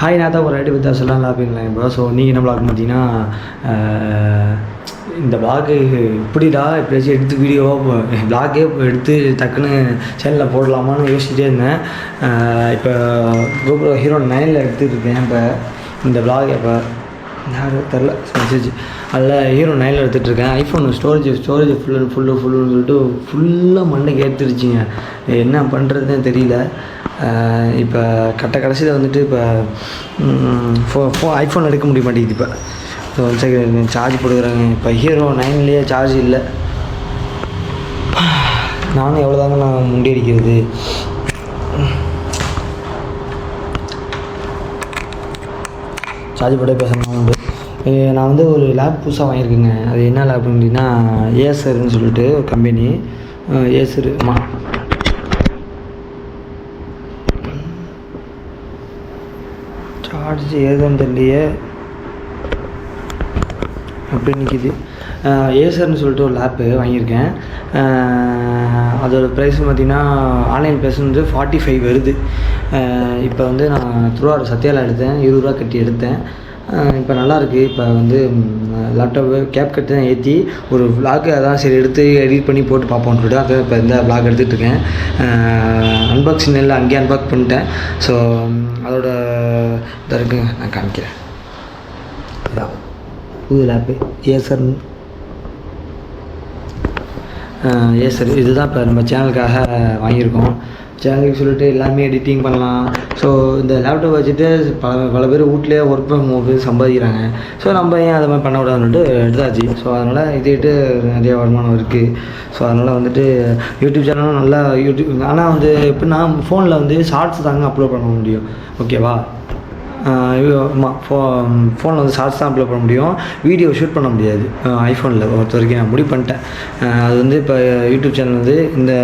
Hi நான் தான் ஒரு ஐடி பற்றி சொல்லலாம் அப்படிங்களா இப்போ. ஸோ நீங்கள் என்ன விளாக் பார்த்தீங்கன்னா இந்த விளாகு இப்படிடா எப்படியாச்சும் எடுத்து வீடியோவாக விளாகே எடுத்து டக்குன்னு சேனலில் போடலாமான்னு யோசிச்சுட்டே இருந்தேன். இப்போ கோப்ரோ ஹீரோ 9 எடுத்துகிட்டு இருக்கேன். இப்போ இந்த விளாக் இப்போ யாரும் தெரில மெசேஜ் அதில் ஹீரோ 9 எடுத்துகிட்ருக்கேன். ஐஃபோன் ஸ்டோரேஜ் ஃபுல்லுன்னு சொல்லிட்டு ஃபுல்லாக மண்டைக்கு ஏற்றுருச்சிங்க. என்ன பண்ணுறதுன்னு தெரியல. இப்போ கடைசியில் வந்துட்டு இப்போ ஐஃபோன் எடுக்க முடிய மாட்டேங்குது. இப்போ ஸோ சார்ஜ் போடுக்கிறாங்க. இப்போ ஹீரோ 9லேயே சார்ஜ் இல்லை. நானும் எவ்வளோ தாங்க நான் முண்டி அடிக்கிறது. சார்ஜ் போட பேசணும் உண்டு. நான் வந்து ஒரு லேப் புதுசாக வாங்கியிருக்கேங்க. அது என்ன லேப் அப்படின்னா ஏசர்னு சொல்லிட்டு ஒரு கம்பெனி. ஏசரு சார்ஜ் ஏதுன்னு தெரியலையே அப்படி நிற்கிது. ஏசர்னு சொல்லிட்டு ஒரு லேப்பு வாங்கியிருக்கேன். அதோடய ப்ரைஸ் பார்த்திங்கன்னா ஆன்லைன் ப்ரைஸ் வந்து 45 வருது. இப்போ வந்து நான் திருவாரூர் சத்யாவில் எடுத்தேன். 20 ரூபா கட்டி எடுத்தேன். இப்போ நல்லாயிருக்கு. இப்போ வந்து லேப்டாப்பு கேப் கட்டு தான் ஏற்றி ஒரு விளாக் அதான் சரி எடுத்து எடிட் பண்ணி போட்டு பார்ப்போம்னு சொல்லிட்டு அதை இப்போ இந்த விளாக் எடுத்துகிட்ருக்கேன். அன்பாக்சிங் எல்லாம் அங்கேயே அன்பாக்ஸ் பண்ணிட்டேன். ஸோ அதோட இதாக இருக்குங்க, நான் காமிக்கிறேன். அதான் புது லேப்பு ஏசர் இதுதான் இப்போ நம்ம சேனலுக்காக வாங்கியிருக்கோம். சேனலுக்கு சொல்லிட்டு எல்லாமே எடிட்டிங் பண்ணலாம். ஸோ இந்த லேப்டாப் வச்சுட்டு பல பேர் வீட்லேயே ஒர்க் ஃப்ரம் ஹோம் சம்பாதிக்கிறாங்க. ஸோ நம்ம ஏன் அதை மாதிரி பண்ணக்கூடாதுன்னுட்டு எடுத்தாச்சு. ஸோ அதனால் இதுக்கிட்டு நிறைய வருமானம் இருக்குது. ஸோ அதனால் வந்துட்டு யூடியூப் சேனலும் நல்லா யூடியூப். ஆனால் வந்து எப்படின்னா ஃபோனில் வந்து ஷார்ட்ஸ் தாங்க அப்லோட் பண்ண முடியும். ஓகேவா? ஃபோனில் வந்து ஷார்ட்ஸ் தான் அப்லோட் பண்ண முடியும். வீடியோ ஷூட் பண்ண முடியாது ஐஃபோனில் பொறுத்த வரைக்கும். நான் முடிவு பண்ணிட்டேன். அது வந்து இப்போ யூடியூப் சேனல் வந்து இந்த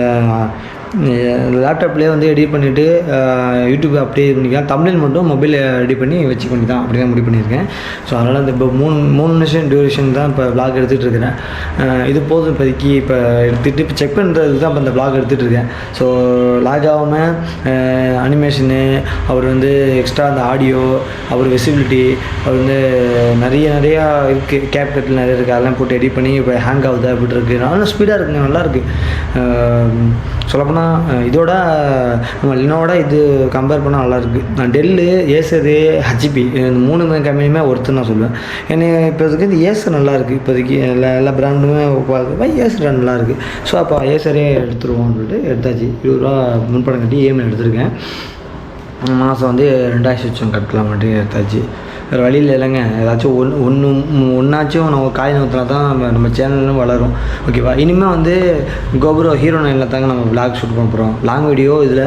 லேப்டாப்லேயே வந்து எடிட் பண்ணிவிட்டு யூடியூப் அப்படியே பண்ணிக்கலாம். தமிழ் மட்டும் மொபைலில் எடிட் பண்ணி வச்சு பண்ணி தான் அப்படி தான் முடிவு பண்ணியிருக்கேன். ஸோ அதனால் இந்த இப்போ 3 நிமிஷம் டியூரேஷன் தான் இப்போ விளாக் எடுத்துகிட்டு இருக்கிறேன். இது போதும் இப்போதைக்கு. இப்போ எடுத்துகிட்டு இப்போ செக் பண்ணுறது தான் இப்போ இந்த விளாக் எடுத்துகிட்டு இருக்கேன். ஸோ லாக் ஆகாமல் அனிமேஷனு, அவர் வந்து எக்ஸ்ட்ரா அந்த ஆடியோ, அவர் விசிபிலிட்டி, அவர் வந்து நிறையா இருக்குது. கேப் கட்டில் நிறைய இருக்குது. அதெல்லாம் போட்டு எடிட் பண்ணி இப்போ ஹேங் ஆகுது அப்படி இருக்குது. நல்லா ஸ்பீடாக இருக்குங்க, நல்லாயிருக்கு. சொல்லப்போனால் இதோட நம்ம லினோவோட இது கம்பேர் பண்ணால் நல்லாயிருக்கு. டெல்லு, ஏசரு, ஹச்பி இந்த 3 கம்பெனியுமே ஒருத்தர் நான் சொல்லுவேன். ஏன்னா இப்போதைக்கு இந்த ஏசர் நல்லாயிருக்கு. இப்போதைக்கு எல்லா பிராண்டுமே ஏசர் நல்லாயிருக்கு. ஸோ அப்போ ஏசரே எடுத்துருவோம்னு சொல்லிட்டு எடுத்தாச்சு. 20 ரூபா முன்பணம் கட்டி இஎம்ஐ எடுத்திருக்கேன். மாதம் வந்து 2000 கட்டலாம் மட்டும் எடுத்தாச்சு. வேறு வழியில் இல்லைங்க. ஏதாச்சும் ஒன்றாச்சும் நம்ம காய் நூற்றினா தான் நம்ம சேனலும் வளரும். ஓகேவா? இனிமேல் வந்து கோப்ரோ ஹீரோ 9 தாங்க நம்ம விளாக் ஷூட் பண்ண போகிறோம். லாங் வீடியோ இதில்,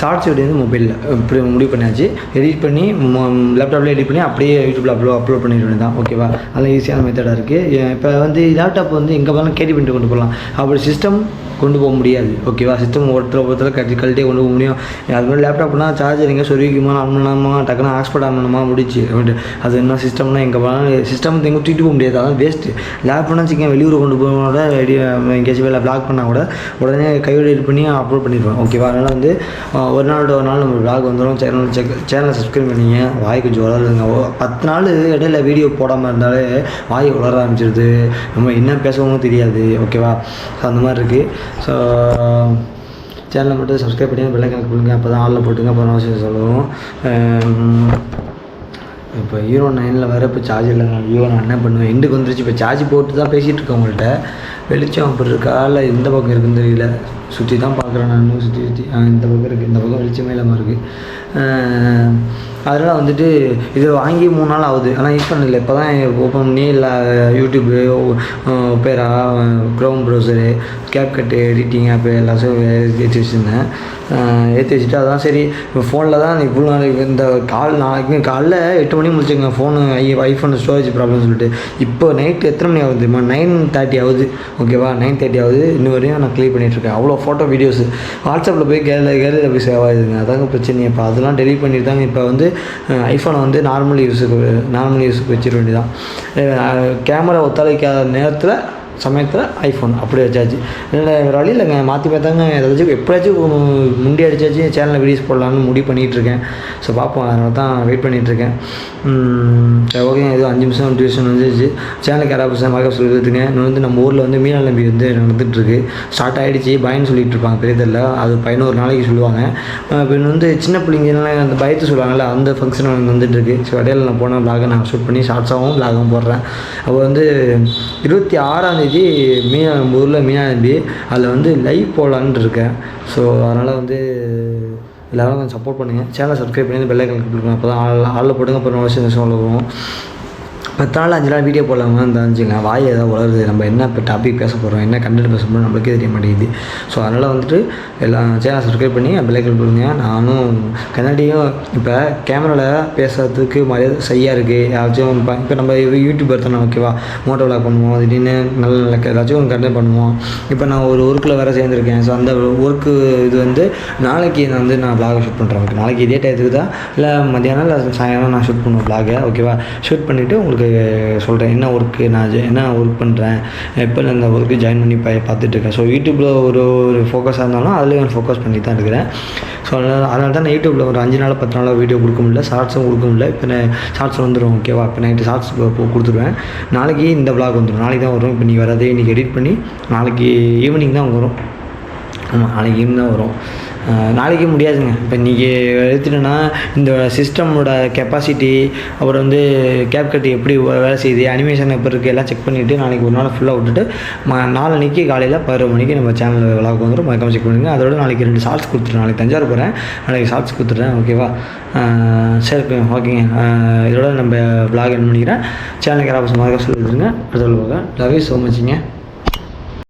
ஷார்ட்ஸ் வீடியோ வந்து மொபைலில் இப்படி முடிவு பண்ணியாச்சு. எடிட் பண்ணி லேப்டாப்பில் எடிட் பண்ணி அப்படியே யூடியூப்பில் அப்லோட் பண்ணிட வேண்டியது தான். ஓகேவா? அதெல்லாம் ஈஸியான மெத்தடாக இருக்குது. இப்போ வந்து லேப்டாப் வந்து எங்கே போனாலும் கேரி பண்ணிட்டு கொண்டு போகலாம். அப்படி சிஸ்டம் கொண்டு போக முடியாது. ஓகேவா? சிஸ்டம் ஒருத்தர் கழட்டியே கொண்டு போக முடியும். அது மாதிரி லேப்டாப்னா சார்ஜர் எங்கே சொருவிக்குமா ஆகணுமா, டக்குன்னு ஹாட்ஸ்பாட் ஆகணுமா முடிச்சு. அது என்ன சிஸ்டம்னா எங்கே போனாலும் சிஸ்டம் எங்கே தூக்கிட்டு போக முடியாது. அதான் வேஸ்ட்டு. லேப்னா சிக்கன் வெளியூர் கொண்டு போகக்கூட எங்கேயாச்சும் வேலை பிளாக் பண்ணால் கூட உடனே கையோடு எடிட் பண்ணி அப்லோட் பண்ணிடுவேன். ஓகேவா? அதனால் வந்து ஒரு நாள் நம்ம விளாக் வந்துடும். சேனலை சப்ஸ்கிரைப் பண்ணிங்க. வாய் கொஞ்சம் வளருதுங்க. 10 நாள் இடையில வீடியோ போடாமல் இருந்தாலே வாய் வளர ஆரம்பிச்சிருது. நம்ம என்ன பேசவும் தெரியாது. ஓகேவா? ஸோ அந்த மாதிரி இருக்குது. ஸோ சேனலை மட்டும் சப்ஸ்கிரைப் பண்ணி பெல் ஐகான் கொடுங்க. அப்போ தான் ஆளில் போட்டுங்க. அப்போ நான் சொல்லுவோம். இப்போ ஹீரோ 9 வேறு இப்போ சார்ஜ் இல்லைங்க. ஐயோ நான் என்ன பண்ணுவேன்? எண்டுக்கு வந்துருச்சு. இப்போ சார்ஜ் போட்டு தான் பேசிகிட்டு இருக்கேன் உங்கள்கிட்ட. வெளிச்சம் அப்படி இருக்கா இல்லை எந்த பக்கம் இருக்குன்னு தெரியல. சுற்றி தான் பார்க்குறேன் நான். சுற்றி இந்த பக்கம் இருக்குது. இந்த பக்கம் வெளிச்சமே இல்லாமல் இருக்குது. அதனால் வந்துட்டு இது வாங்கி 3 நாள் ஆகுது. ஆனால் யூஸ் பண்ணல. இப்போ தான் ஓப்பன் பண்ணி இல்லை YouTube, Opera, Chrome browser, CapCut, editing app எல்லாத்தையும் ஏற்றி வச்சுருந்தேன். ஏற்றி வச்சுட்டு அதான் சரி இப்போ ஃபோனில் தான் இவ்வளோ நாளைக்கு இந்த நாளைக்கு காலைல 8 மணிக்கு முடிச்சுங்க ஃபோனு ஐஃபோன் ஸ்டோரேஜ் ப்ராப்ளம்னு சொல்லிட்டு. இப்போ நைட்டு எத்தனை மணி ஆகுது? 9:30 ஆகுது. ஓகேவா? 9:30 ஆகுது. இன்னும் வரையும் நான் க்ளியர் பண்ணிகிட்ருக்கேன். அவ்வளோ ஃபோட்டோ வீடியோஸு வாட்ஸ்அப்பில் போய் கேலரியில் போய் சேவ் ஆகுதுங்க. அதாங்க பிரச்சனை. இப்போ அதெல்லாம் டெலிட் பண்ணிட்டு தாங்க இப்போ வந்து ஐஃபோனை வந்து நார்மல் யூஸுக்கு வச்சிட வேண்டியதான். கேமரா ஒத்துழைக்காத நேரத்தில் சமயத்தில் ஐஃபோன் அப்படி வச்சாச்சு. இல்லை வேறு வழி இல்லைங்க, மாற்றி பார்த்தாங்க ஏதாச்சும் எப்படியாச்சும் முண்டி அடிச்சாச்சு சேனலில் வீடியோஸ் போடலான்னு முடிவு பண்ணிகிட்ருக்கேன். ஸோ பார்ப்போம், அதனால தான் வெயிட் பண்ணிகிட்ருக்கேன். சரி ஓகே, ஏதோ 5 நிமிஷம் டியூஷன் வந்துச்சு. சேனலுக்கு யாராவது புதுசாக மறக்க சொல்லிட்டுருங்க. இன்னும் வந்து நம்ம ஊரில் வந்து மீனாள் நம்பி வந்து நடந்துகிட்ருக்கு, ஸ்டார்ட் ஆகிடுச்சு. பயன்னு சொல்லிட்டு இருப்பாங்க பெரியதில்ல, அது 11 நாளைக்கு சொல்லுவாங்க. இப்போ வந்து சின்ன பிள்ளைங்கலாம் அந்த பயத்தை சொல்லுவாங்கள்ல, அந்த ஃபங்க்ஷன் வந்துட்டுருக்கு. ஸோ இடையில நான் போன விளாகை நான் ஷூட் பண்ணி ஷார்ட்ஸாகவும் விளாகவும் போடுறேன். அப்போ வந்து 26ஆம் தேதி நம்ம ஊரில் மீனாள் நம்பி, அதில் வந்து லைவ் போடலான்னு இருக்கேன். ஸோ அதனால் வந்து எல்லோரும் கொஞ்சம் சப்போர்ட் பண்ணுங்கள். சேனலை சப்ஸ்கிரைப் பண்ணி பெல் ஐக்கான் கிளிக் பண்ணுங்கள். அப்போ தான் ஆளில் போடுங்க. அப்புறம் வருஷம் வரும் 10 நாள் 5 நாள் வீடியோ போடலாமா இருந்துச்சுங்க. வாய் ஏதாவது வளருது, நம்ம என்ன இப்போ டாபிக் பேச போகிறோம், என்ன கண்டென்ட் பேச போகிறோம் நம்மளுக்கே தெரிய மாட்டேங்குது. ஸோ அதனால் வந்துட்டு எல்லாம் சேனல் சப்ஸ்கிரைப் பண்ணி பெல் ஐக்கான் கொடுங்க. நானும் கண்ணாடியும் இப்போ கேமராவில் பேசுகிறதுக்கு மரியாதை சரியாக இருக்குது. யாராச்சும் இப்போ நம்ம யூடியூபர் தானே, ஓகேவா, மோட்டோ விளாக் பண்ணுவோம், திடீர்னு நல்ல ஏதாச்சும் கண்டென்ட் பண்ணுவோம். இப்போ நான் ஒரு ஒர்க்கில் வேறு சேர்ந்துருக்கேன். ஸோ அந்த ஒர்க்கு இது வந்து நாளைக்கு நான் விளாகை ஷூட் பண்ணுறேன். ஓகே, நாளைக்கு இதே டயத்துக்கு தான், இல்லை மத்தியானம் இல்லை சாயங்காலம் நான் ஷூட் பண்ணுவேன் விளாகை, ஓகேவா. ஷூட் பண்ணிவிட்டு உங்களுக்கு சொல்கிறேன் என்ன ஒர்க்கு, நான் என்ன ஒர்க் பண்ணுறேன், எப்போ நான் இந்த ஒர்க்கு ஜாயின் பண்ணி பார்த்துட்ருக்கேன். ஸோ யூடியூப்பில் ஒரு ஃபோக்கஸாக இருந்தாலும் அதுலேயும் ஃபோக்கஸ் பண்ணி தான் இருக்கிறேன். ஸோ அதனால தான் நான் யூடியூப்பில் ஒரு 5 நாள் 10 நாளாக வீடியோ கொடுக்க முடியல, ஷார்ட்ஸும் கொடுக்க முடியல. இப்போ நான் ஷார்ட்ஸ் வந்துடும், ஓகேவா. இப்போ நைட்டு ஷார்ட்ஸ் கொடுத்துருவேன். நாளைக்கு இந்த விளாக் வந்துடும், நாளைக்கு தான் வரும். இப்போ நீ வரதே இன்றைக்கி எடிட் பண்ணி நாளைக்கு ஈவினிங் தான் வரும். ஆமாம், நாளைக்கு ஈவினிங் தான் வரும். நாளைக்கு முடியாதுங்க. இப்போ இன்றைக்கி எடுத்துட்டோன்னா இந்த சிஸ்டமோட கெப்பாசிட்டி, அப்புறம் வந்து கேப்கட் எப்படி வேலை செய்யுது, அனிமேஷன் எப்போ இருக்குது எல்லாம் செக் பண்ணிவிட்டு நாளைக்கு ஒரு நாள் ஃபுல்லாக விட்டுட்டு நாளைக்கு காலையில் 11 மணிக்கு நம்ம சேனலில் விளாக் வந்துடும். மறக்காம செக் பண்ணுங்க. அதோட நாளைக்கு 2 ஷார்ட்ஸ் கொடுத்துட்றேன். நாளைக்கு தஞ்சாவூர் போகிறேன், நாளைக்கு ஷார்ட்ஸ் கொடுத்துட்றேன், ஓகேவா. சரி ஓகேங்க. இதோட நம்ம விளாக் என்ன பண்ணிக்கிறேன். சேனலுக்கு யாராவது மறக்காம சொல்லிடுங்க. அடுத்த லவ் யூ ஸோ மச்சுங்க.